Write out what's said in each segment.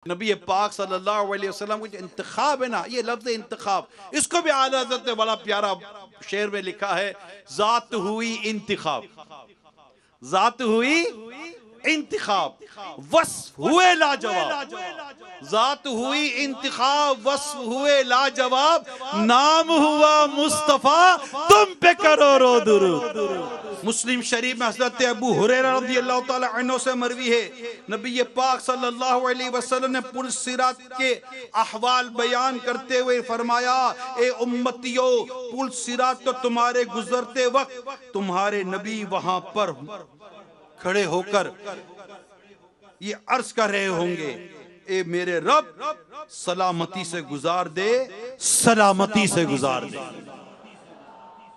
नबी पाक सल्लल्लाहु अलैहि वसल्लम को जो इंतखाब है ना, ये लफ्ज़ इंतखाब, इसको भी आला हज़रत ने बड़ा प्यारा शेर में लिखा है, ज़ात हुई इंतखाब, ज़ात हुई इंतखाब, वस्फ हुए लाजवाब, ज़ात हुई इंतखाब, वस्फ हुए लाजवाब, नाम हुआ मुस्तफ़ा, तुम पे करोड़ों दुरूद। मुस्लिम शरीफ में हज़रत अबू हुरैरा रज़ियल्लाहु ताला अन्हु से मरवी है, नबी पाक सल्लल्लाहु अलैहि वसल्लम ने पुल सिरात के अहवाल बयान करते हुए फरमाया, ए उम्मतियों, पुल सिरात तो तुम्हारे गुजरते वक्त तुम्हारे नबी वहां पर खड़े होकर ये अर्ज कर रहे होंगे, ए मेरे रब सलामती से गुजार दे, सलामती से गुजार दे।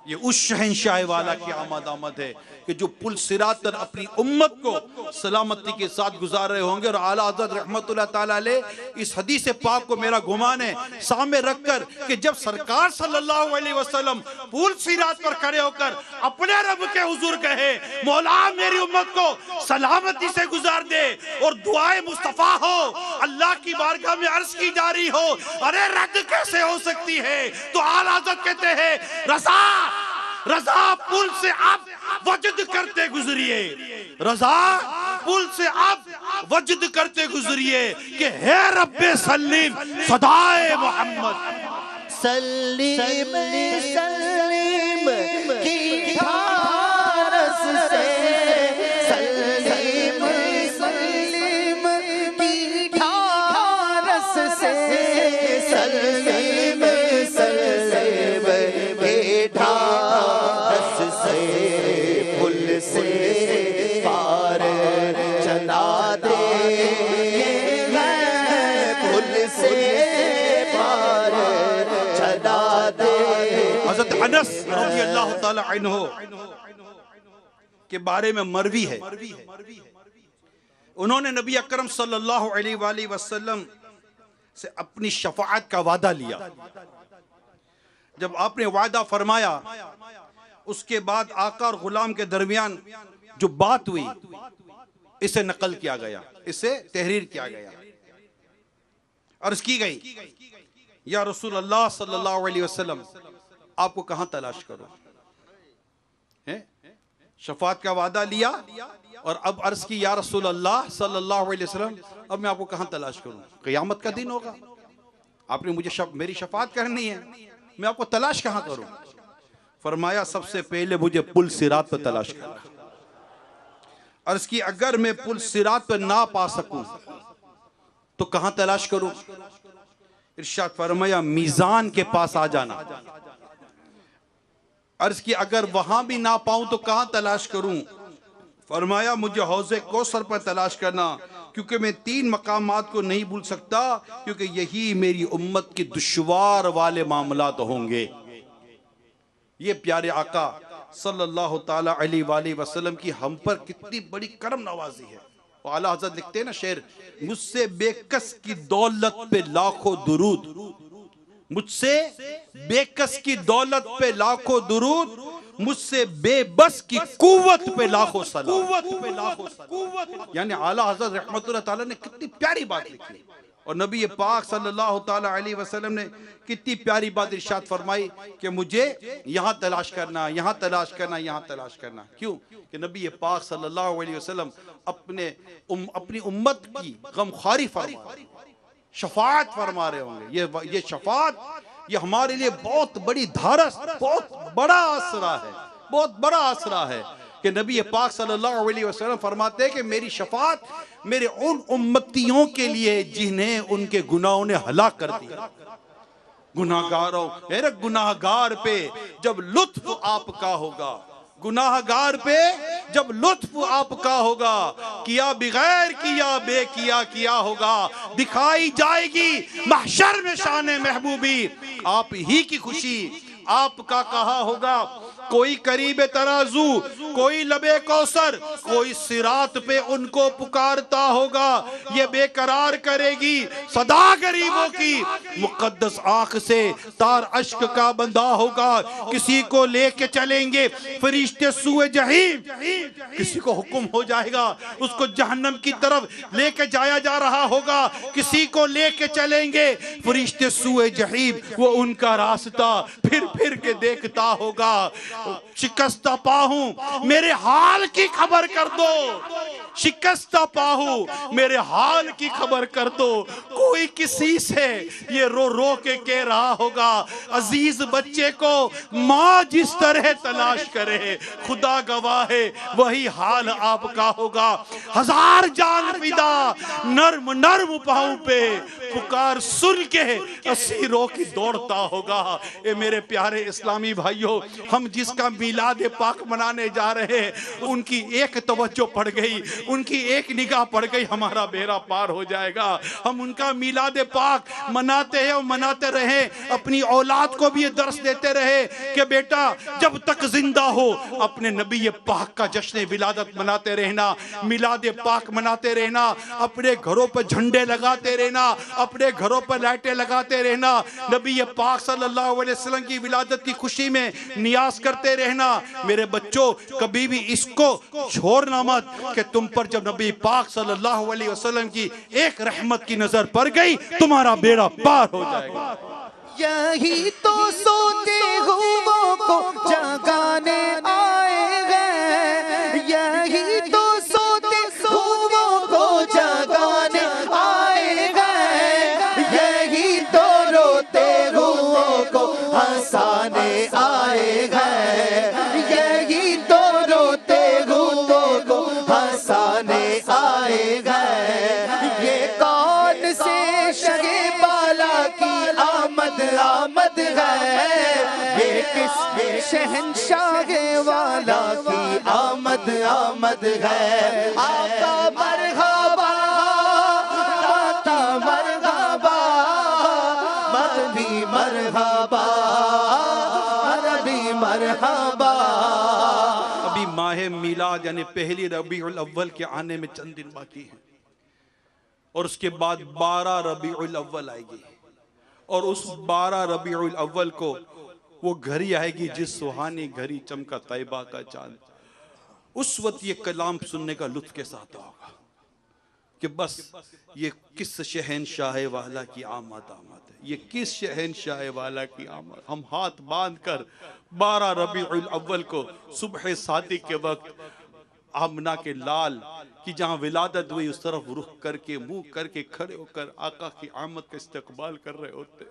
ये उस शहंशाह वाला की आमद है कि जो पुल सिरात पर अपनी उम्मत को सलामती के साथ गुजार रहे होंगे। और आला हज़रत रहमतुल्लाह ताला अलैह इस हदीस पाक को मेरा गुमान है सामने रखकर कि जब सरकार सल्लल्लाहु अलैहि वसल्लम पुल सिरात पर खड़े होकर अपने रब के हुजूर कहे, मौला मेरी उम्मत को सलामती से गुजार दे, और दुआए मुस्तफ़ा हो अल्लाह की बारगाह में अर्ज की जा रही हो, अरे रद्द कैसे हो सकती है? तो आला हज़रत कहते हैं, रज़ा रज़ा पुल से आप वजद करते गुजरिए, रज़ा पुल से आप वजद करते गुजरिए कि है रब्बे सल्लीम सदाए मोहम्मद सल्लीम सल्लीम की ढारस से, सल्लीम सल्लीम की ढारस से, सल्लीम सल्लीम की ढारस से, पुल से पार चला दे, पुल से पार चला दे। हज़रत अनस रज़ियल्लाहु ताला अन्हु के बारे में मरवी है, उन्होंने नबी अकरम सल्लल्लाहु अलैहि वसल्लम से अपनी शफाअत का वादा लिया। जब आपने वादा फरमाया, उसके बाद आका और गुलाम के दरमियान जो बात हुई, इसे नकल किया गया, इसे तहरीर किया गया। अर्ज की गई, या रसूल अल्लाह सल्लल्लाहु अलैहि वसल्लम, आपको कहां तलाश करो? शफाअत का वादा लिया और अब अर्ज की, या रसूल अल्लाह सल्लल्लाहु अलैहि वसल्लम, अब मैं आपको कहां तलाश करूं? क़यामत का दिन होगा, आपने मुझे मेरी शफाअत करनी है, मैं आपको तलाश कहां करूं? फरमाया, सबसे पहले मुझे पुल सिरात पर तलाश करना। अर्ज की, अगर मैं पुल सिरात पर ना पा सकूं तो कहां तलाश करूं? इरशाद फरमाया, मीजान के पास आ जाना। अर्ज की, अगर वहां भी ना पाऊं तो कहां तलाश करूं? फरमाया, मुझे हौज़े कौसर पर तलाश करना, क्योंकि मैं 3 मकामात को नहीं भूल सकता, क्योंकि यही मेरी उम्मत की दुश्वार वाले मामलात होंगे। ये प्यारे आका सल्लल्लाहु ताला अलैहि वसल्लम की हम पर कितनी बड़ी करम नवाजी है। और आला हज़रत लिखते हैं ना शेर, मुझसे बेकस की दौलत पे लाखों दुरूद, मुझसे बेकस की दौलत पे लाखों दुरूद, मुझसे बेबस की कुव्वत पे लाखों सलाम। यानी आला हज़रत रहमतुल्लाह ताला ने कितनी प्यारी बात लिखी, और नबी पाक सल्लल्लाहु ताला अलैहि वसल्लम ने कितनी प्यारी बात इरशाद फरमाई कि मुझे यहाँ तलाश करना, यहाँ तलाश करना, यहाँ तलाश करना। क्यों? कि नबी पाक सल्लल्लाहु अलैहि वसल्लम अपनी उम्मत की गमखारी फरमा, शफाअत फरमा रहे होंगे। ये शफाअत ये हमारे लिए बहुत बड़ी धारस, बहुत बड़ा आसरा है, बहुत बड़ा आसरा है कि नबी पाक सल्लल्लाहु अलैहि वसल्लम फरमाते हैं कि मेरी शफाअत मेरे उन उम्मतियों के लिए जिन्हें उनके गुनाहों ने हलाक कर दिया। गुनाहगारों, मेरे गुनाहगार पे जब लुत्फ आपका होगा, गुनाहगार पे जब लुत्फ आपका होगा, किया बगैर किया बेकिया किया होगा, दिखाई जाएगी महशर में शान महबूबी, आप ही की खुशी आपका कहा होगा, कोई करीब तराजू, कोई लबे कौसर, कोई सिरात पे उनको पुकारता होगा। ये बेकरार करेगी सदा गरीबों की, मुकद्दस आंख से तार अश्क का बंधा होगा। किसी को लेके चलेंगे फरिश्ते सूए जहीम, किसी को हुक्म हो जाएगा उसको जहन्नम की तरफ लेके जाया जा रहा होगा। किसी को लेके चलेंगे फरिश्ते सूए जहीम, वो उनका रास्ता फिर फिर के देखता होगा। शिकस्ता पाहूं मेरे हाल की खबर कर दो, शिकस्ता पाहूं मेरे हाल की खबर कर दो। कोई किसी से ये रो रो के कह रहा होगा, अजीज बच्चे को माँ जिस तरह तलाश करे, खुदा गवाह है वही हाल आपका होगा। हजार जान फिदा नर्म नर्म पाँव पे, पुकार सुन के अस्सी रो की दौड़ता होगा। ए मेरे प्यारे इस्लामी भाइयों, हम जिसका मिलाद पाक मनाने जा रहे हैं, उनकी एक तवज्जो पड़ गई, उनकी एक निगाह पड़ गई, हमारा बेड़ा पार हो जाएगा। हम उनका मिलाद पाक मनाते हैं और मनाते रहे, अपनी औलाद को भी ये दर्स देते रहे कि बेटा जब तक जिंदा हो अपने नबी पाक का जश्न विलादत मनाते रहना, मिलाद पाक मनाते रहना, अपने घरों पर झंडे लगाते रहना, अपने घरों पर लाइटें लगाते रहना, नबी पाक सल्लल्लाहु अलैहि वसल्लम की विलादत की खुशी में नियाज करते रहना। मेरे बच्चों, कभी भी इसको छोड़ना मत कि तुम पर जब नबी पाक सल्लल्लाहु अलैहि वसल्लम की एक रहमत की नजर पड़ गई, तुम्हारा बेड़ा पार हो जाएगा। यही तो सोते हुओं को जगाने आए हैं, यही तो सोते हुओं को जगाने आए हैं, यही तो रोते हुओं को हंसाने आए हैं, यही तो रोते हुओं को हंसाने आए हैं। ये कौन से शगे बाला की आमद आमद है, ये किस शहंशाह वाला की आमद आमद है। आका मरहबा, दाता मरहबा, मदनी मरहबा, अरबी मरहबा। अभी माह मिलाद यानी पहली रबीउल अव्वल के आने में चंद दिन बाकी हैं, और उसके बाद 12 रबीउल अव्वल आएगी, और उस 12 रबीउल अव्वल को वो घड़ी आएगी जिस सुहानी घड़ी चमका तैयबा का चांद। उस वक्त ये कलाम सुनने का लुत्फ के साथ होगा कि बस ये किस शहंशाह वाला की आमद आमद है, ये किस शहंशाह वाला की आमद। हम हाथ बांध कर 12 रबीउल अव्वल को सुबह सादिक के वक्त आमना के लाल की जहां विलादत हुई उस तरफ रुख करके मुंह करके खड़े होकर आका की आमद का इस्तकबाल कर रहे होते।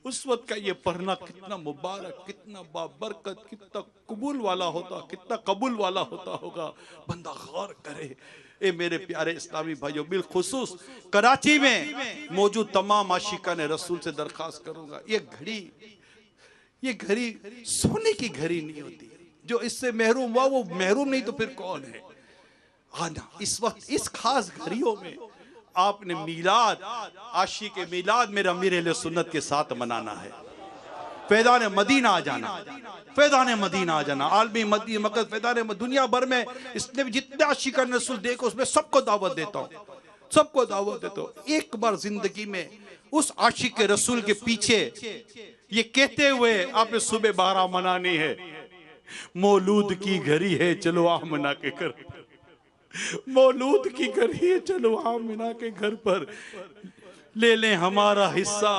उस वक्त का ये पढ़ना कितना मुबारक, कितना बाबरकत, कितना कबूल वाला होता, कितना कबूल वाला होता होगा, बंदा गौर करे। ए मेरे प्यारे इस्लामी भाइयों, बिलखुसूस कराची में मौजूद तमाम आशिकान रसूल से दरख्वास्त करूंगा, ये घड़ी सोने की घड़ी नहीं होती। जो इससे महरूम हुआ वो महरूम नहीं तो फिर कौन है। आना इस वक्त इस खास घड़ियों में आपने मिलाद, आशिक मिलाद मेरे अमीर सुन्नत के साथ मनाना है। फैज़ान मदीना आ जाना, फैज़ान मदीना आ जाना, आलमी मदीना मकद फैज़ान दुनिया भर में इसने जितने आशिकान रसूल देखो उसमें सबको दावत देता हूँ, सबको दावत देता हूँ। एक बार जिंदगी में उस आशिक रसूल के पीछे ये कहते हुए आपने सुबह 12 मनानी है, मौलूद की घड़ी है चलो आमना के घर, मौलूद की घड़ी है चलो आमना के घर पर ले लें हमारा हिस्सा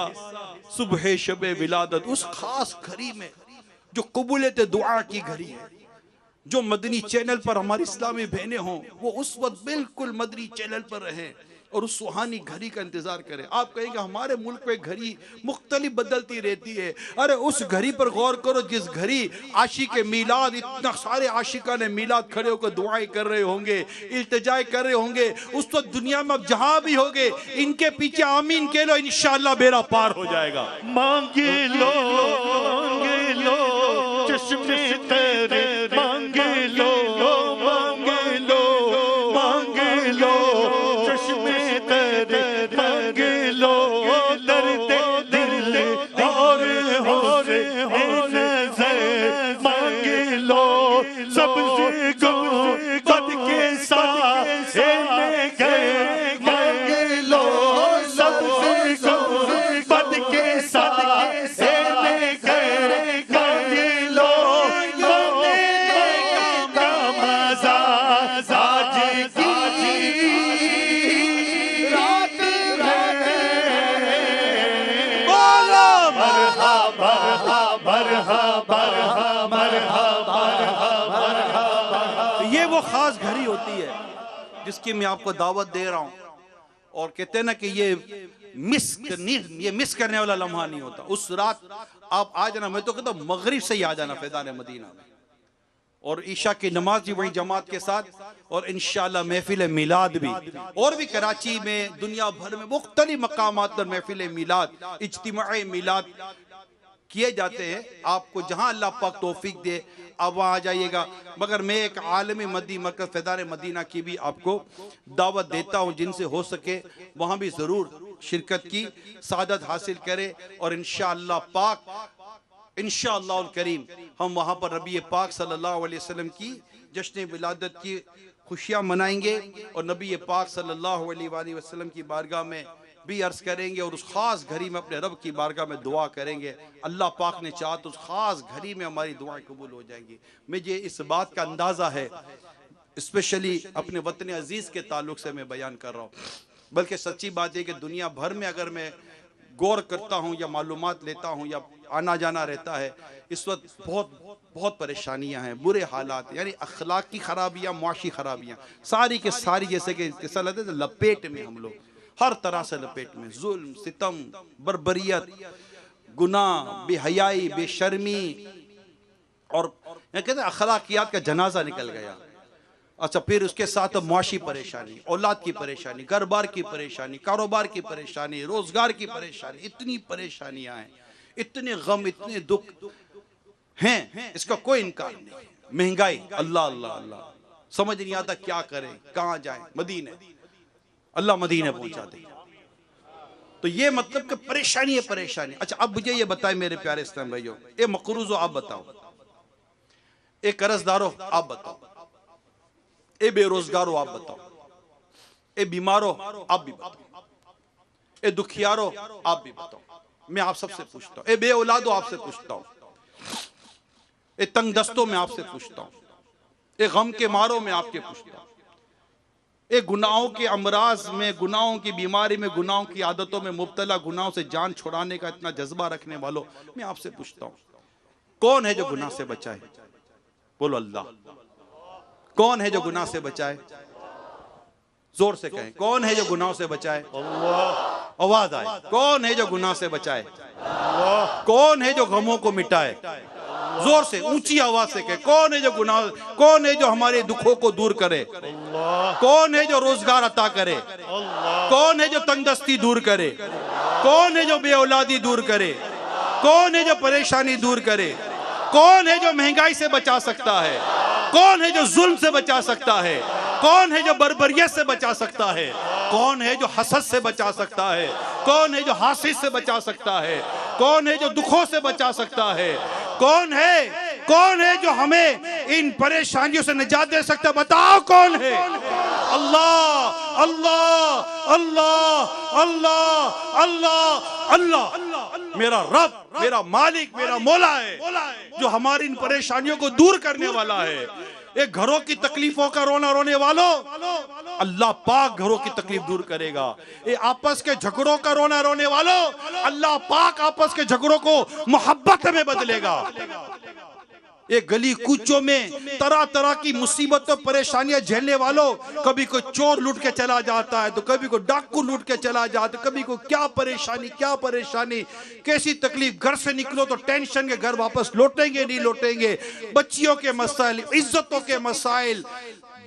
सुबह शबे विलादत। उस खास घड़ी में जो कबूलियत दुआ की घड़ी है, जो मदनी चैनल पर हमारी इस्लामी बहनें हों वो उस वक्त बिल्कुल मदनी चैनल पर रहें और उस सुहानी घड़ी का इंतजार करें। आप कहेंगे हमारे मुल्क में घड़ी मुख्तलिफ बदलती रहती है। अरे उस घड़ी पर गौर करो जिस घड़ी आशिक मिलाद, इतना सारे आशिका ने मिलाद खड़े होकर दुआएं कर रहे होंगे, इल्तिजाएं कर रहे होंगे। उस वक्त दुनिया में अब जहां भी होगे इनके पीछे आमीन कह लो, इंशाअल्लाह बेड़ा पार हो जाएगा। मांगे लो चश्मे तेरे, मांगे लो मांगे लो मांगे लो चश्मे तेरे, मांगे लो दर्द दिल और हो नज़र, जिसकी मैं आपको दावत दे रहा हूं, और कहते हैं ना कि ये मिस करने वाला लम्हा नहीं होता। उस रात आप आ जाना, मैं तो कहता हूं मगरिब से ही आ जाना फैज़ान मदीना में, और ईशा की नमाज भी वहीं जमात के साथ, और इंशाअल्लाह महफिल मिलाद भी, और भी कराची में दुनिया भर में मुख्तलिफ मकामात पर महफिल मिलाद, इज्तिमाई मिलाद किए जाते हैं। आपको जहां अल्लाह पाक तौफीक दे आप वहां आ जाइएगा। मगर मैं एक आलमी मदी मरकज़ फैज़ान मदीना की भी आपको दावत देता हूं, जिनसे हो सके वहां भी जरूर शिरकत की सादत हासिल करे, और इंशाअल्लाह पाक इंशाअल्लाह करीम हम वहां पर नबी पाक सल्लल्लाहु अलैहि वसल्लम की जश्न विलादत की खुशियां मनाएंगे, और नबी पाक सल्लल्लाहु अलैहि वसल्लम की बारगाह में भी अर्ज करेंगे, और उस खास घड़ी में अपने रब की बारगाह में दुआ करेंगे। अल्लाह पाक ने चाहा तो उस खास घड़ी में हमारी दुआएं कबूल हो जाएंगी। मुझे इस बात का अंदाज़ा है, स्पेशली अपने वतन अजीज़ के ताल्लुक से मैं बयान कर रहा हूँ, बल्कि सच्ची बात है कि दुनिया भर में अगर मैं गौर करता हूँ या मालूमात लेता हूँ या आना जाना रहता है, इस वक्त बहुत परेशानियां हैं, बुरे हालात, यानी अखलाकी खराबियाँ, मुआशी खराबियाँ सारी के सारी, जैसे कि ऐसा लगता है लपेट में, हम लोग हर तरह से लपेट में, जुल्म, सितम, बर्बरियत, गुनाह, बेहयाई, बेशर्मी, और कहते हैं अखलाकियात का जनाजा निकल गया। अच्छा, फिर उसके साथ मुआशी परेशानी, औलाद की परेशानी, घर बार की परेशानी, कारोबार की परेशानी, रोजगार की परेशानी, इतनी परेशानियां हैं, इतने गम, इतने दुख हैं, इसका कोई इनकार नहीं। महंगाई, अल्लाह अल्लाह अल्लाह, समझ नहीं आता क्या करें, कहाँ जाएं। मदीने, अल्लाह मदीने पहुंचा दे। तो ये मतलब कि परेशानी है, परेशानी। अच्छा, अब मुझे ये बताएं मेरे प्यारे इस्लाम भाइयों, ए मकरूजो आप बताओ, ए कर्जदारो आप बताओ, ए बेरोजगारो आप बताओ, ए बीमारो आप भी बताओ, ए दुखियारो आप भी बताओ। मैं आप सबसे पूछता हूं, ए बे औलादो आपसे पूछता हूं, ए तंग दस्तों में आपसे पूछता हूं, ए गम के मारो में आपके पूछता हूं, ए गुनाहों के अमराज में, गुनाहों की बीमारी में, गुनाहों की आदतों में मुब्तला, गुनाहों से जान छुड़ाने का इतना जज्बा रखने वालों, मैं आपसे पूछता हूं, कौन है जो गुनाह से बचाए? बोलो अल्लाह। कौन है जो गुनाह से बचाए? जोर से कहें, कौन है जो गुनाहों से बचाए? अल्लाह। आवाज आए, कौन है जो गुनाह से बचाए? अल्लाह। कौन है जो गमों को मिटाए? जोर से ऊंची आवाज से कहे, कौन है जो गुनाह, कौन है जो हमारे दुखों को दूर करे? अल्लाह। कौन है जो रोजगार अता करे? अल्लाह। कौन है जो तंगदस्ती दूर करे? कौन है जो बेऔलादी दूर करे? कौन है जो परेशानी दूर करे? कौन है जो महंगाई से बचा सकता है? कौन है जो जुल्म से बचा सकता है? कौन है जो बर्बरियत से बचा सकता है? कौन है जो हसद से बचा सकता है? कौन है जो हासिद से बचा सकता है? कौन है जो दुखों से बचा सकता है? कौन है, कौन है जो हमें इन परेशानियों से निजात दे सकता है? बताओ कौन है? अल्लाह अल्लाह अल्लाह अल्लाह अल्लाह अल्लाह। मेरा रब, मेरा मालिक, मेरा मौला है, जो हमारी इन परेशानियों को दूर करने वाला है। एक घरों की तकलीफों का रोना रोने वालों, अल्लाह पाक घरों की तकलीफ दूर करेगा। ये आपस के झगड़ों का रोना रोने वालों, अल्लाह पाक आपस के झगड़ों को मोहब्बत में बदलेगा। ये गली कूचों में तरह तरह की मुसीबतों परेशानियां झेलने वालों, कभी कोई चोर लूट के चला जाता है, तो कभी कोई डाकू लूट के चला जाता है, कभी कोई क्या परेशानी, कैसी तकलीफ। घर से निकलो तो टेंशन के घर वापस लौटेंगे नहीं लौटेंगे, बच्चियों के मसाइल, इज्जतों के मसाइल,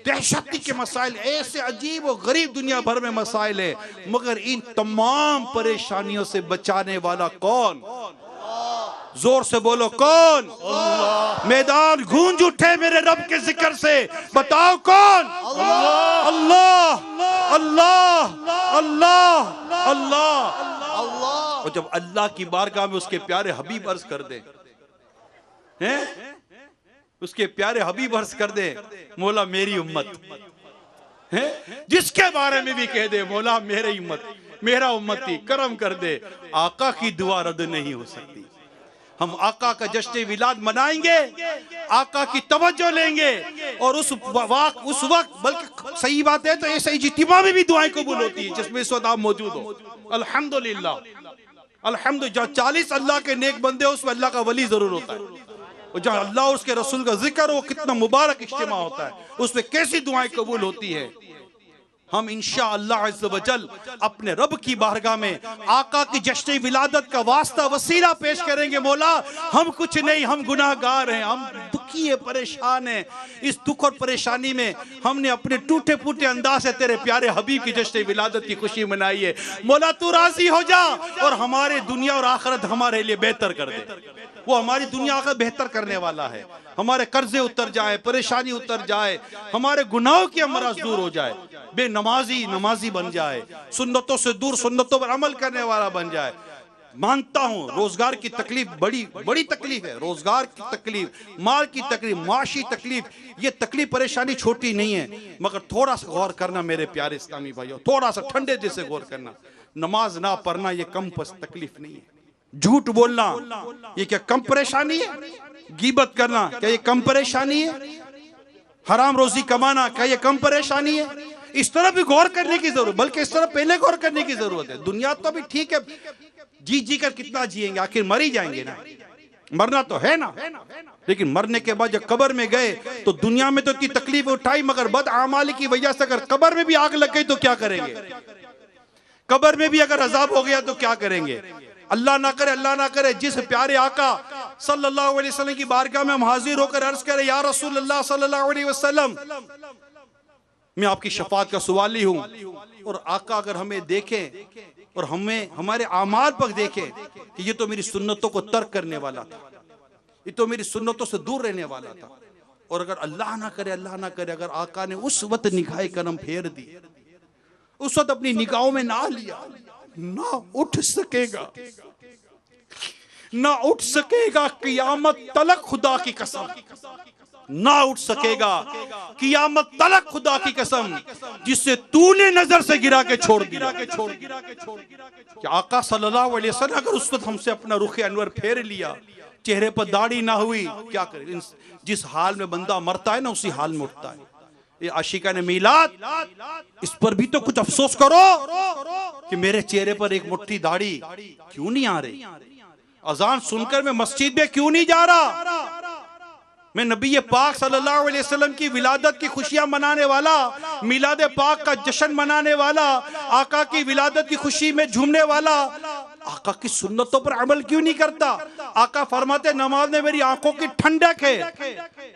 दहशती के मसाइल, ऐसे अजीब और गरीब दुनिया भर में मसाइल है। मगर इन तमाम परेशानियों से बचाने वाला कौन? जोर से बोलो कौन? अल्लाह। मैदान गूंज उठे मेरे रब के जिक्र से, बताओ कौन? अल्लाह अल्लाह अल्लाह अल्लाह अल्लाह। और जब अल्लाह की बारगाह में उसके प्यारे हबीब अर्ज कर दे, हैं उसके प्यारे हबीब अर्ज कर दे, मौला मेरी उम्मत है, जिसके बारे में भी कह दे मौला मेरी उम्मत, मेरा उम्मती, करम कर दे, आका की दुआ रद्द नहीं हो सकती। हम आका का जश्न विलाद मनाएंगे, आका की तवज्जो लेंगे, और उस वक्त बल्कि सही बात है तो ऐसे इज्तिमा में भी दुआएं कबूल होती है जिसमें इस वक्त आप मौजूद हो। अल्हम्दुलिल्लाह अल्हम्दुलिल्लाह। 40 अल्लाह के नेक बंदे हो, उसमें अल्लाह का वली जरूर होता है, और जहाँ अल्लाह और उसके रसूल का जिक्र हो, कितना मुबारक इज्तिमा होता है, उसमें कैसी दुआएं कबूल होती है। हम इंशाअल्लाह अज़्ज़ व जल अपने रब की बारगाह में आका की जश्न विलादत का वास्ता वसीला पेश करेंगे। मौला हम कुछ नहीं, हम गुनाहगार हैं, हम दुखी है, परेशान हैं। इस दुख और परेशानी में हमने अपने टूटे फूटे अंदाज से तेरे प्यारे हबीब की जश्न विलादत की खुशी मनाई है। मौला तू राजी हो जा और हमारे दुनिया और आखिरत हमारे लिए बेहतर कर दे। वो हमारी दुनिया का बेहतर करने वाला है। हमारे कर्जे उतर जाए, परेशानी उतर जाए, हमारे गुनाहों की अमराज दूर हो जाए, बेनमाजी नमाजी बन जाए, सुन्नतों से दूर सुन्नतों पर अमल करने वाला बन जाए। मानता हूं रोजगार की तकलीफ बड़ी बड़ी तकलीफ है, रोजगार की तकलीफ, माल की तकलीफ, माशी तकलीफ, ये तकलीफ परेशानी छोटी नहीं है, मगर थोड़ा सा गौर करना मेरे प्यारे इस्लामी भाइयों, थोड़ा सा ठंडे दिल से गौर करना। नमाज ना पढ़ना ये कम तकलीफ नहीं है, झूठ बोलना ये क्या कम परेशानी है, गीबत करना क्या ये कम परेशानी है, हराम रोजी कमाना क्या ये कम परेशानी है। इस तरह भी गौर करने की जरूरत, बल्कि इस तरह पहले गौर करने की जरूरत है। दुनिया तो अभी ठीक है, जी जी कर कितना जिएंगे, आखिर मर ही जाएंगे ना, मरना तो है ना। लेकिन मरने के बाद जब कब्र में गए तो दुनिया में तो इतनी तकलीफ उठाई, मगर बद आमाली की वजह से अगर कब्र में भी आग लग गई तो क्या करेंगे, कब्र में भी अगर अजाब हो गया तो क्या करेंगे। अल्लाह ना करे, अल्लाह ना करे, जिस प्यारे आका सल्लल्लाहु अलैहि वसल्लम की बारगाह में हम हाजिर होकर अर्ज करें, या रसूल अल्लाह सल्लल्लाहु अलैहि वसल्लम मैं आपकी शफाअत का सवाली हूं, और आका अगर हमें देखें और हमें हमारे आमाल पर देखें कि ये तो मेरी सुन्नतों को तर्क करने वाला था, ये तो मेरी सुन्नतों से दूर रहने वाला था, और अगर अल्लाह ना करे, अल्लाह ना करे, अगर आका ने उस वक्त निगाह करम फेर दी, उस वक्त अपनी निगाहों में ना लिया, ना उठ सकेगा, ना उठ सकेगा कियामत तलक, खुदा की कसम ना उठ सकेगा कियामत तलक, खुदा की कसम, जिससे तूने नजर से गिरा के छोड़ दिया। क्या आका सल्लल्लाहु अलैहि वसल्लम अगर उस वक्त हमसे अपना रुख अनवर फेर लिया, चेहरे पर दाढ़ी ना हुई, क्या करे। जिस हाल में बंदा मरता है ना उसी हाल में उठता है। ये आशिका ने मीलाद, इस पर भी तो कुछ अफसोस करो कि मेरे चेहरे पर एक मुट्ठी दाढ़ी क्यों नहीं आ रही, अजान सुनकर मैं मस्जिद में क्यों नहीं जा रहा, मैं नबी पाक सल्लल्लाहु अलैहि वसल्लम की विलादत की खुशियां मनाने वाला, मिलाद पाक का जश्न मनाने वाला, आका की विलादत की खुशी में झूमने वाला, आका की सुन्नतों पर अमल क्यों नहीं करता। आका फरमाते नमाज में मेरी आंखों की ठंडक है,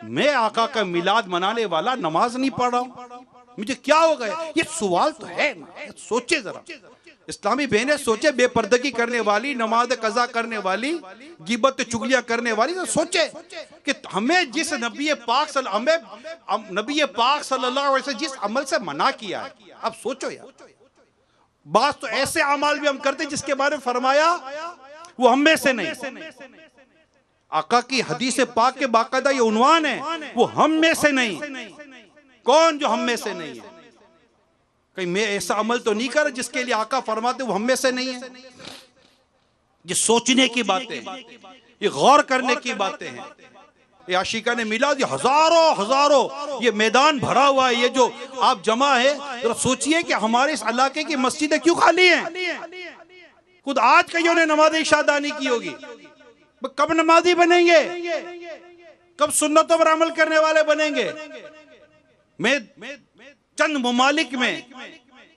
मैं आका का मिलाद मनाने वाला नमाज नहीं पढ़ रहा हूं, मुझे क्या हो गया। ये सवाल तो है ना, सोचे जरा इस्लामी बहनें सोचे, बेपर्दगी करने वाली, नमाज कज़ा करने वाली, गिबत चुगलियां करने वाली, तो सोचे कि हमें जिस नबी पाक सल्लल्लाहु अलैहि वसल्लम जिस अमल से मना किया है, अब सोचो यार, बात तो ऐसे अमाल भी हम करते जिसके बारे में फरमाया वो हम में से नहीं। आका की हदीस पाक के बाकायदा ये उन्वान है, वो हम में से नहीं। कौन जो हम में से नहीं है, कहीं मैं ऐसा अमल तो नहीं कर जिसके लिए आका फरमाते वो हम में से नहीं है। ये सोचने की बातें हैं, ये गौर करने की बातें हैं। ये आशिका ने मिला, ये हजारों हजारों ये मैदान भरा हुआ है, ये जो आप जमा है, जरा सोचिए कि हमारे इस इलाके की मस्जिदें क्यों खाली हैं। खुद आज कईयों ने नमाज इशा अदा नहीं की होगी, कब नमाजी बनेंगे, कब सुन्नतों पर अमल करने वाले बनेंगे। मैं चंद ममालिक में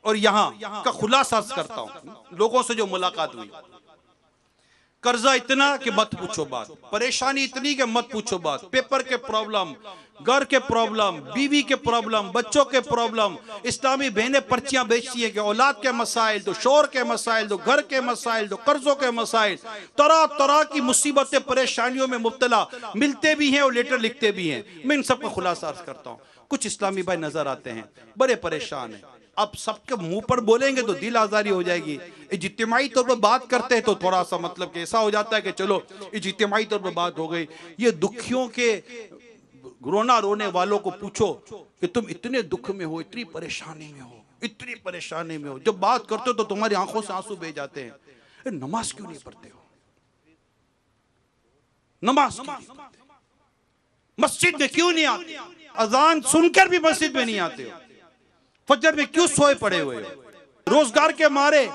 और यहाँ का खुलासा करता हूं, लोगों से जो मुलाकात हुई, कर्जा इतना कि मत पूछो बात, परेशानी इतनी कि मत पूछो बात, पेपर के प्रॉब्लम, घर के प्रॉब्लम, बीवी के प्रॉब्लम, बच्चों के प्रॉब्लम, इस्लामी बहनें पर्चियां बेचती है कि औलाद के मसाइल दो, शोर के मसाइल दो, घर के मसाइल दो, कर्जों के मसाइल, तरह तरह की मुसीबतें परेशानियों में मुब्तला मिलते भी हैं और लेटर लिखते भी हैं। मैं इन सबका खुलासा अर्ज करता हूँ। कुछ इस्लामी भाई नजर आते हैं बड़े परेशान हैं, अब सबके मुंह पर बोलेंगे तो दिल आजारी हो जाएगी। इज्तिमाई तौर पर बात करते हैं तो थोड़ा सा मतलब कि ऐसा हो जाता है कि चलो इज्तिमाई तौर पर बात हो गई। ये दुखियों के रोना रोने वालों को पूछो कि तुम इतने दुख में हो, इतनी परेशानी में हो, इतनी परेशानी में हो, जब बात करते हो तो तुम्हारी आंखों से आंसू बह जाते हैं। नमाज क्यों नहीं पढ़ते हो, नमाज क्यों नहीं पढ़ते, मस्जिद में क्यों नहीं आते, अजान सुनकर भी मस्जिद में नहीं आते हो, फजर में क्यों सोए पड़े हुए हो, रोजगार के मारे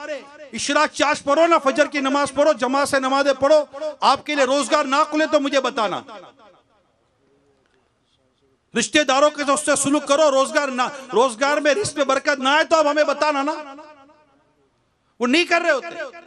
इशराक चाश पढ़ो ना, फजर की नमाज पढ़ो, जमा से नमाजें पढ़ो। आपके लिए रोजगार ना खुले तो मुझे बताना, रिश्तेदारों के उससे सुलूक करो, रोजगार में रिस्क में बरकत ना आए तो अब हमें बताना ना। वो नहीं कर रहे होते।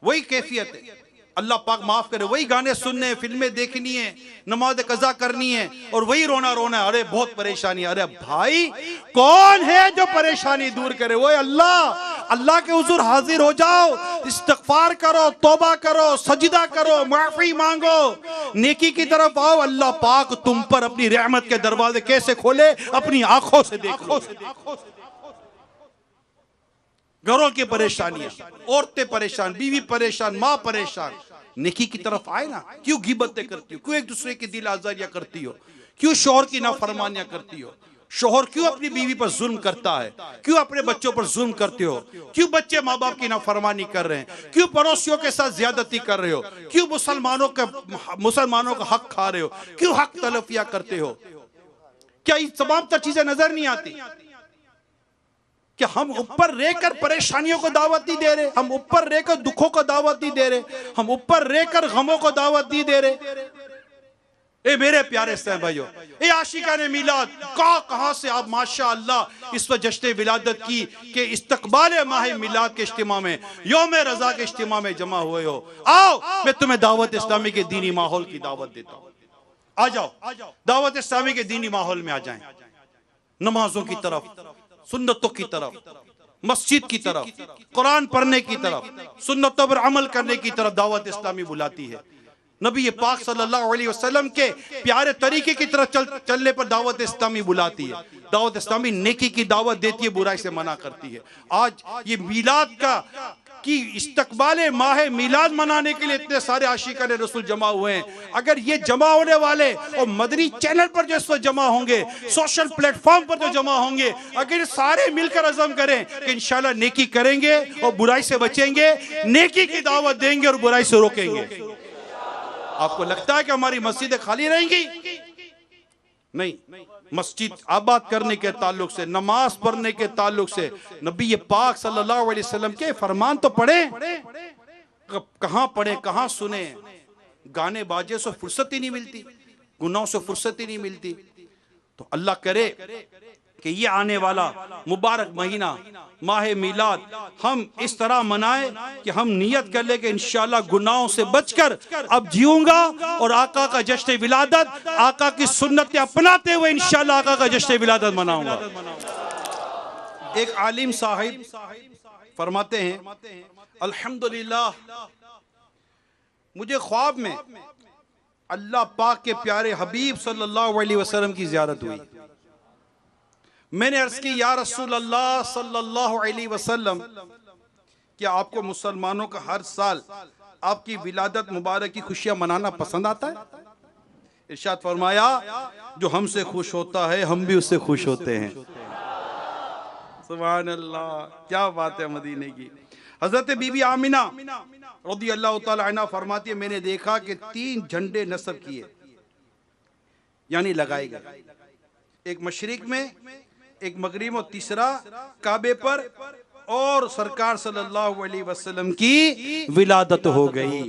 वही कैफियत है। अल्लाह पाक माफ करे। वही गाने सुनने, फिल्में देखनी है, नमाज कज़ा करनी है और वही रोना रोना है। अरे बहुत परेशानी। अरे भाई कौन है जो परेशानी दूर करे? वो अल्लाह। अल्लाह के हुजूर हाजिर हो जाओ, इस्तिग़फ़ार करो, तौबा करो, सजदा करो, माफी मांगो, नेकी की तरफ आओ। अल्लाह पाक तुम पर अपनी रहमत के दरवाजे कैसे खोले अपनी आंखों से देखो। घरों की परेशानियां, औरतें परेशान, बीवी परेशान, माँ परेशान। नेकी की तरफ आए ना। क्यों गिबतें करती हो? क्यों एक दूसरे की दिल आजारियां करती हो? क्यों शौहर की नाफरमानियां करती हो? शौहर क्यों अपनी बीवी पर जुल्म करता है? क्यों अपने बच्चों पर जुल्म करते हो? क्यों बच्चे माँ बाप की नाफरमानी कर रहे हैं? क्यों पड़ोसियों के साथ ज्यादती कर रहे हो? क्यों मुसलमानों का हक खा रहे हो? क्यों हक तलफिया करते हो? क्या ये तमाम चीजें नजर नहीं आती? कि हम ऊपर रहकर परेशानियों को दावत नहीं दे रहे, हम ऊपर रहकर दुखों को दावत नहीं दे रहे, हम ऊपर रहकर गमों को दावत नहीं दे रहे। ए मेरे प्यारे इस्लाम भाइयों, ए आशिकाने मिलाद, कहां से आप माशाअल्लाह इस वक्त जश्न विलादत की के इस्तकबाल माह मिलाद के इज्तिमा में, यौम रजा के इज्तिमा में जमा हुए हो। आओ मैं तुम्हें दावत इस्लामी के दीनी माहौल की दावत देता हूं। आ जाओ, दावत इस्लामी के दीनी माहौल में आ जाएं। नमाजों की तरफ, सुन्नतों की तरफ, मस्जिद की तरफ, कुरान पढ़ने की तरफ, सुन्नतों पर अमल करने की तरफ दावत इस्लामी बुलाती है। नबी पाक सल्लल्लाहु अलैहि वसल्लम के प्यारे तरीके की तरफ चलने पर दावत इस्लामी बुलाती है। दावत इस्लामी नेकी की दावत देती है, बुराई से मना करती है। आज ये मिलाद की इस्तकबाले माह मिलाद मनाने के लिए इतने सारे आशिकान रसूल जमा हुए हैं। अगर ये जमा होने वाले और मदनी चैनल पर जो इस वक्त जमा होंगे, सोशल प्लेटफॉर्म पर जो जमा होंगे, अगर सारे मिलकर अज़म करें कि इंशाल्लाह नेकी करेंगे और बुराई से बचेंगे, नेकी की दावत देंगे और बुराई से रोकेंगे, आपको लगता है कि हमारी मस्जिदें खाली रहेंगी? नहीं। मस्जिद आबाद करने के ताल्लुक से, नमाज पढ़ने के ताल्लुक से नबी पाक सल्लल्लाहु अलैहि वसल्लम के फरमान तो पढ़े, कहां पढ़े, कहां सुने? गाने बाजे से फुर्सत ही नहीं मिलती, गुनाहों से फुर्सत ही नहीं मिलती। तो अल्लाह करे कि ये आने वाला मुबारक महीना माह मिलाद हम इस तरह मनाए कि हम नियत कर ले कि इंशाल्लाह गुनाहों से बचकर अब जीऊंगा और आका का जश्न विलादत, आका की सुन्नतें अपनाते हुए इंशाल्लाह आका का जश्न विलादत मनाऊंगा। एक आलिम साहिब फरमाते हैं, अल्हम्दुलिल्लाह मुझे ख्वाब में अल्लाह पाक के प्यारे हबीब सल्लल्लाहु अलैहि वसल्लम की ज़ियारत हुई। मैंने अर्ज की, या रसूल अल्लाह सल्लल्लाहु अलैहि वसल्लम, क्या आपको मुसलमानों का हर साल आपकी विलादत मुबारक की खुशियां मनाना पसंद आता है? इरशाद फरमाया, जो हमसे खुश होता है हम भी उससे खुश होते हैं। सुभान अल्लाह, क्या बात है मदीने की। हजरत बीबी आमिना रज़ी अल्लाह तआला अन्हा फरमाती है, मैंने देखा कि 3 झंडे नस्ब किए, यानी लगाए गए, एक मशरिक में, एक मगरिब और तीसरा काबे पर, और सरकार सल्लल्लाहु अलैहि वसल्लम की विलादत हो गई।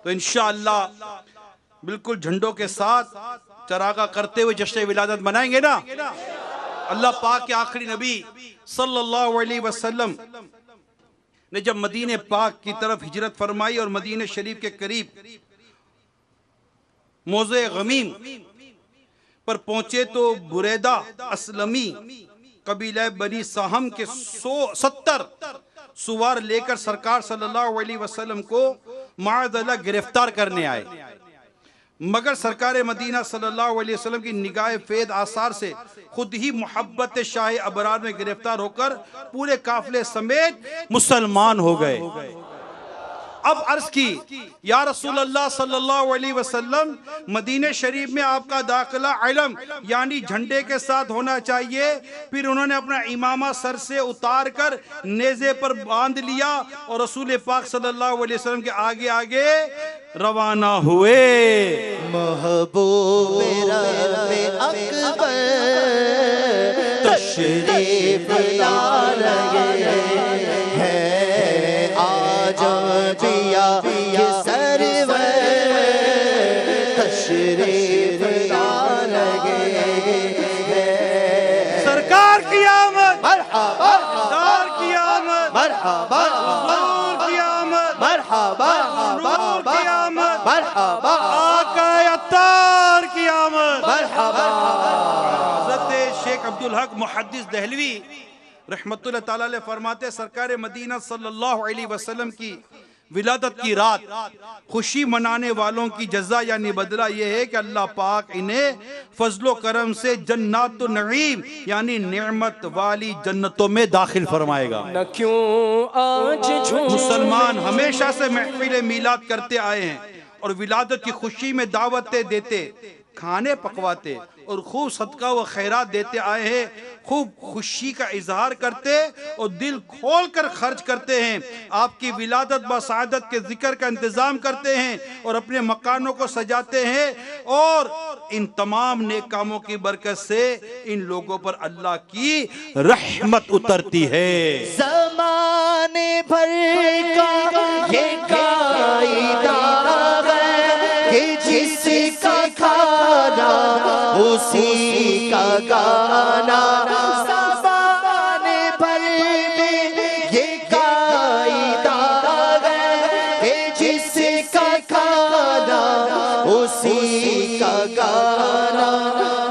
तो इंशाअल्लाह बिल्कुल झंडों के साथ चरागा करते हुए जश्न विलादत मनाएंगे ना। अल्लाह पाक के आखिरी नबी सल्लल्लाहु अलैहि वसल्लम ने जब मदीने पाक की तरफ हिजरत फरमाई और मदीने शरीफ के करीब मौज़े गमीम पर पहुंचे तो बुरैदा असलमी कबीला बनी साहम के 70 सुवार लेकर सरकार सल्लल्लाहु अलैहि वसल्लम को माअज़ल्लाह गिरफ्तार करने आए, मगर सरकार मदीना सल्लल्लाहु अलैहि वसल्लम की निगाह फेद आसार से खुद ही मोहब्बत शाह अबरार में गिरफ्तार होकर पूरे काफिले समेत मुसलमान हो गए। अब अर्ज की, या रसूल अल्लाह सल्लल्लाहु अलैहि वसल्लम, मदीने शरीफ में आपका दाखिला इल्म यानी झंडे के साथ होना चाहिए। फिर उन्होंने अपना इमामा सर से उतार कर नेज़े पर बांध लिया और रसूल पाक सल्लल्लाहु अलैहि वसल्लम के आगे आगे रवाना हुए। महबूब अकबर तशरीफ ला रहे हैं, आज पिया के सरवर तशरीफ ला मरहबा हुजूर की आमद, मरहबा नूर की आमद, मरहबा आका अत्तार की आमद। मरहबा। हज़रत शेख अब्दुल हक मुहद्दिस दहलवी रहमतुल्लाह ताला अलैह फरमाते, सरकार मदीना सल्लल्लाहु अलैहि वसल्लम की विलादत की रात खुशी मनाने वालों की जज़ा यानी बदला यह है कि अल्लाह पाक इन्हें फजलो करम से जन्नतुन नईम यानी नेमत वाली जन्नतों में दाखिल फरमाएगा। न क्यों आज मुसलमान हमेशा से महफिल मीलाद करते आए हैं और विलादत की खुशी में दावतें देते, खाने पकवाते और खूब सदका व खैरात देते आए हैं, खूब खुशी का इजहार करते और दिल खोल कर खर्च करते हैं। आपकी विलादत बसादत के जिक्र का इंतजाम करते हैं और अपने मकानों को सजाते हैं और इन तमाम नेक कामों की बरकत से इन लोगों पर अल्लाह की रहमत उतरती है। ज़माने भर का ये कायदा है कि जिसका खाना उसी का गाना। ज़माने भर में ये कायदा है कि जिसका खाना उसी का गाना।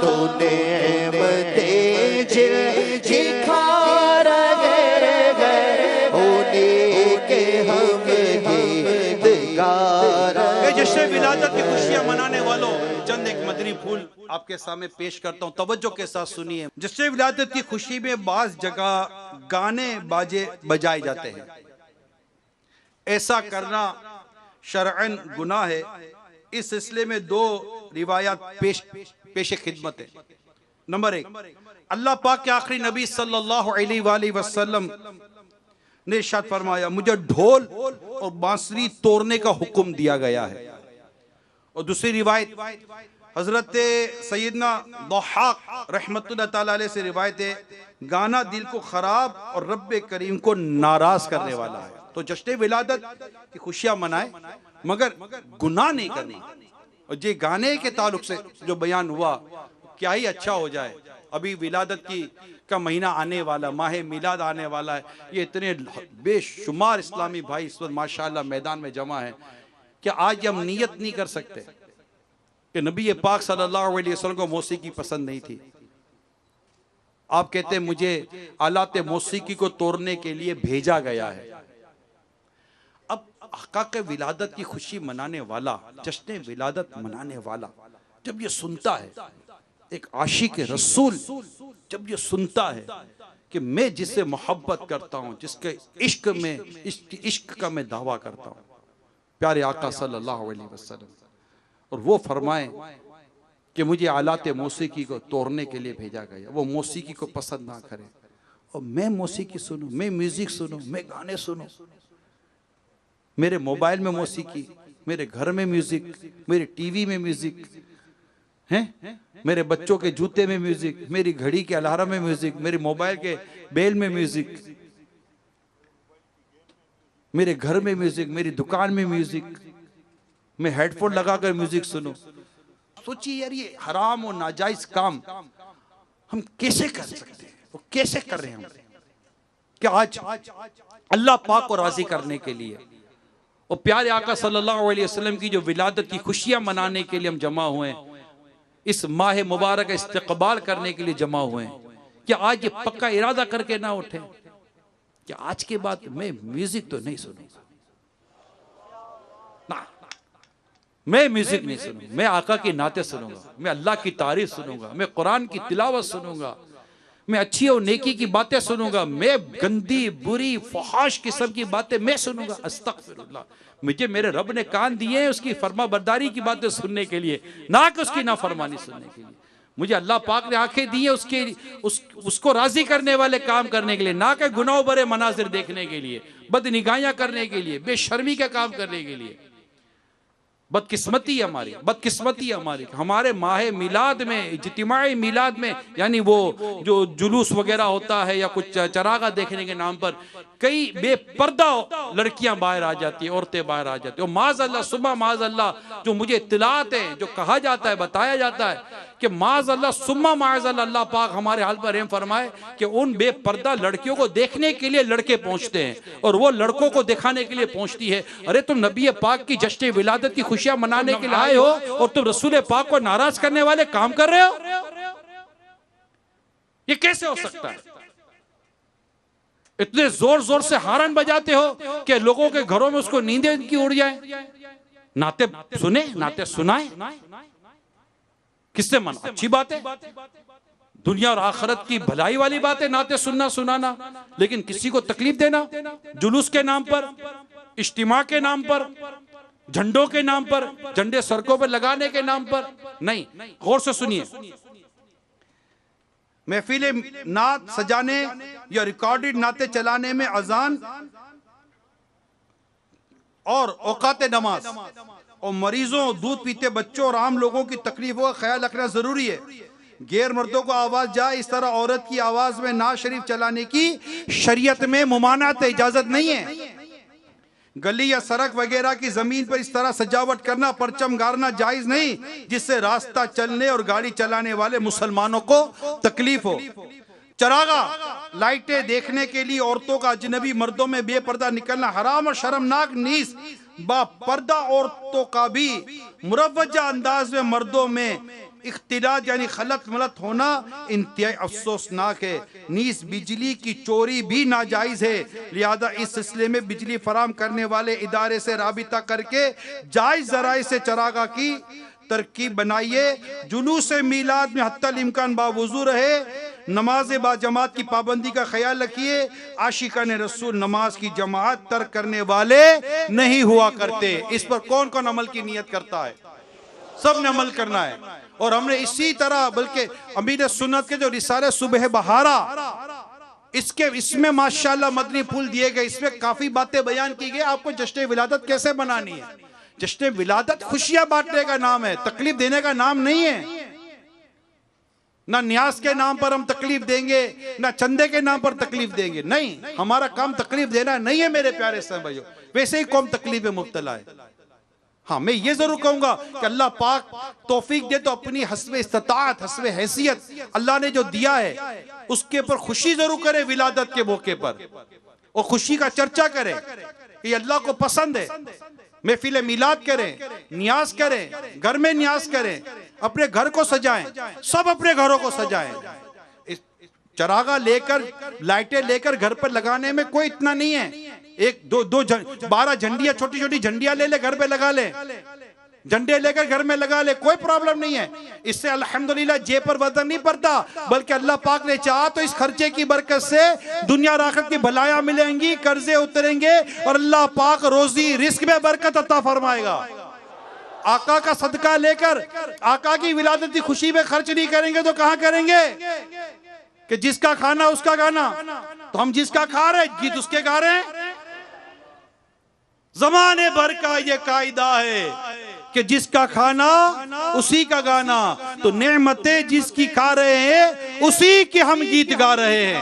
तो नेमतें जिखा रहे हैं उन्हीं के हम गीतकार। जश्न विलादत की खुशियां मनाने वालों, चंद एक मदनी फूल आपके सामने पेश करता हूं, तवज्जो के साथ सुनिए। जश्न विलादत की खुशी में बाज जगह गाने बाजे बजाए जाते हैं। ऐसा करना शरअन गुनाह है। इस सिलसिले में दो रिवायात पेश खिदमत है। नंबर एक, अल्लाह पाक के आखिरी नबी सल्लल्लाहु अलैहि वसल्लम ने इरशाद फरमाया, मुझे ढोल और बांसुरी तोड़ने का हुक्म दिया गया है। और दूसरी रिवायत हजरत सैयदना दहाक रहमतुल्लाह ताला अलैह से रिवायत है, गाना दिल को खराब और रब्बे करीम को नाराज करने वाला है। तो जश्न विलादत की खुशियां मनाए मगर गुनाह नहीं करनी। और ये गाने के ताल्लुक से जो बयान हुआ क्या ही अच्छा हो जाए। अभी विलादत की का महीना आने वाला, माह मिलाद आने वाला है। ये इतने बेशुमार इस्लामी भाई इस वक्त माशाअल्लाह मैदान में जमा है कि आज हम नियत नहीं कर सकते कि नबी पाक सल्लल्लाहु अलैहि वसल्लम को मौसीकी पसंद नहीं थी। आप कहते हैं मुझे आलात मौसीकी को तोड़ने के लिए भेजा गया है। अब आका के विलादत की खुशी मनाने वाला, जश्न विलादत मनाने वाला जब ये सुनता है, एक आशिक रसूल जब ये सुनता है कि मैं जिससे मोहब्बत करता हूं, जिसके इश्क का मैं दावा करता हूं, प्यारे आका सल्लल्लाहु अलैहि वसल्लम, और वो फरमाए कि मुझे आलात मौसीकी को तोड़ने के लिए भेजा गया, वो मौसीकी को पसंद ना करे और मैं मौसीकी सुनूं, मैं म्यूजिक सुनूं, मैं गाने सुनूं, मेरे मोबाइल में मौसीकी, मेरे घर में म्यूजिक, मेरे टीवी में म्यूजिक हैं, मेरे बच्चों के जूते में म्यूजिक, मेरी घड़ी के अलार्म में म्यूजिक, मेरे मोबाइल के बेल में म्यूजिक, मेरे घर में म्यूजिक, मेरी दुकान में म्यूजिक, मैं हेडफोन लगाकर म्यूजिक सुनूं। सोचिए यार, ये हराम और नाजायज काम हम कैसे कर सकते हैं? वो कैसे कर रहे हैं हम? क्या आज अल्लाह पाक को राजी करने के लिए और प्यारे आका सल्लल्लाहु अलैहि वसल्लम की जो विलादत की खुशियां मनाने के लिए हम जमा हुए हैं, इस माह मुबारक का इस्तकबाल करने के लिए जमा हुए हैं, क्या आज ये पक्का इरादा करके ना उठे कि आज के बाद मैं म्यूजिक तो नहीं सुनूंगा, ना मैं म्यूजिक नहीं सुनूंगा, मैं आका की नाते सुनूंगा, मैं अल्लाह की तारीफ सुनूंगा, मैं कुरान की तिलावत सुनूंगा, मैं अच्छी और नेकी की बातें सुनूंगा, मैं गंदी बुरी फहाश किस्म की बातें मैं सुनूंगा। अस्तगफिरुल्लाह, मुझे मेरे रब ने कान दिए हैं उसकी फरमा बरदारी की बातें सुनने के लिए, ना कि उसकी नाफरमानी सुनने के लिए। मुझे अल्लाह पाक ने आंखें दी है उसको राजी करने वाले काम करने के लिए, ना कि गुनाह भरे मनाजिर देखने के लिए, बदनिगाहियां करने के लिए, बेशर्मी का काम करने के लिए। बदकिस्मती हमारी, बदकिस्मती हमारी। हमारे माह मिलाद में, इज्तिमाई मिलाद में, यानी वो जो जुलूस वगैरह होता है या कुछ चरागा देखने के नाम पर कई बेपर्दा लड़कियां बाहर आ जाती है, औरतें बाहर आ जाती है। और माज़अल्लाह सुम्मा माज़अल्लाह, जो मुझे इत्तलात है, जो कहा जाता है, बताया जाता है कि माज़अल्लाह सुम्मा माज़अल्लाह, अल्लाह पाक हमारे हाल पर रहम फरमाए कि उन बेपर्दा लड़कियों को देखने के लिए लड़के पहुंचते हैं और वो लड़कों को दिखाने के लिए पहुंचती है। अरे तुम नबी पाक की जश्न विलादत की खुशियां मनाने के लिए आए हो और तुम रसूल पाक को नाराज करने वाले काम कर रहे हो, ये कैसे हो सकता है? इतने जोर जोर से हारन बजाते हो कि लोगों के घरों में उसको नींदें की उड़ जाए। नाते सुने, नाते सुनाए, किससे मना? अच्छी बात है, दुनिया और आखिरत की भलाई वाली बात है नाते सुनना सुनाना, लेकिन किसी को तकलीफ देना जुलूस के नाम पर, इज्तिमा के नाम पर, झंडों के नाम पर, झंडे सड़कों पर लगाने के नाम पर नहीं। गौर से सुनिए, महफिले नात सजाने या रिकॉर्डेड नाते चलाने में अजान और औकात नमाज और मरीजों, दूध पीते बच्चों और आम लोगों की तकलीफों का ख्याल रखना जरूरी है। गैर मर्दों को आवाज जाए इस तरह औरत की आवाज में नाज शरीफ चलाने की शरीयत में मुमानात है, इजाजत नहीं है। गली या सड़क वगैरह की जमीन पर इस तरह सजावट करना, परचम गाड़ना जायज नहीं जिससे रास्ता चलने और गाड़ी चलाने वाले मुसलमानों को तकलीफ हो। चरागा लाइटें देखने के लिए औरतों का अजनबी मर्दों में बेपर्दा निकलना हराम और शर्मनाक नीस पर्दा औरतों का भी मुरवजा अंदाज में मर्दों में इख्तिलात यानी खलत मलत होना इंतहाई अफसोसनाक है। नीस बिजली की चोरी भी नाजायज है, लिहाजा इस सिलसिले में बिजली फराम करने वाले इदारे से राबिता करके जायज जराए से चरागा की तरकीब बनाइए। जुलूस मीलाद में हत्तल इम्कान बावुजू रहे, नमाज बा जमात की पाबंदी का ख्याल रखिए। आशिकान रसूल नमाज की जमात तर्क करने वाले नहीं हुआ करते। इस पर कौन कौन अमल की नियत करता है? सब ने अमल करना है। और हमने इसी तरह बल्कि अमीर सुन्नत के जो रिसाले सुबह बहारा, इसमें माशाल्लाह मदनी फूल दिए गए, इसमें काफी बातें बयान की गई आपको जश्न विलादत कैसे बनानी है। जश्न विलादत खुशियां बांटने का नाम है, तकलीफ देने का नाम नहीं है। ना न्यास के नाम पर हम तकलीफ देंगे, ना चंदे के नाम पर तकलीफ देंगे, नहीं। हमारा काम तकलीफ देना नहीं है मेरे प्यारे भाइयों। वैसे ही कौम तकलीफ में मुब्तला है। हाँ, मैं ये जरूर कहूंगा कि अल्लाह पाक तौफीक दे तो अपनी हस्बे इस्तिताअत, हस्बे हैसियत अल्लाह ने जो दिया है उसके पर खुशी जरूर करे विलादत के मौके पर, और खुशी का चर्चा करें कि अल्लाह को पसंद है। महफिल मिलाद करें, नियाज करें, घर में नियाज करें, अपने घर को सजाएं, सब अपने घरों को सजाएं। चरागा लेकर, लाइटें लेकर घर पर लगाने में कोई इतना नहीं है। एक दो 12 झंडियां, छोटी छोटी झंडियां ले घर पे लगा ले, झंडे लेकर घर में लगा ले, कोई प्रॉब्लम नहीं है। इससे अल्हम्दुलिल्लाह जेब पर वजन नहीं पड़ता, बल्कि अल्लाह पाक ने चाहा तो इस खर्चे की बरकत से दुनिया और आखिरत की भलाइयां मिलेंगी, कर्जे उतरेंगे और अल्लाह पाक रोजी रिस्क में बरकत अता फरमाएगा। आका का सदका लेकर आका की विलादत की खुशी में खर्च नहीं करेंगे तो कहां करेंगे? कि जिसका खाना उसका गाना, तो हम जिसका खा रहे गीत उसके गा रहे हैं। जमाने भर का ये कायदा है कि जिसका खाना उसी का गाना, तो नेमतें जिसकी खा रहे हैं उसी के हम गीत गा रहे हैं।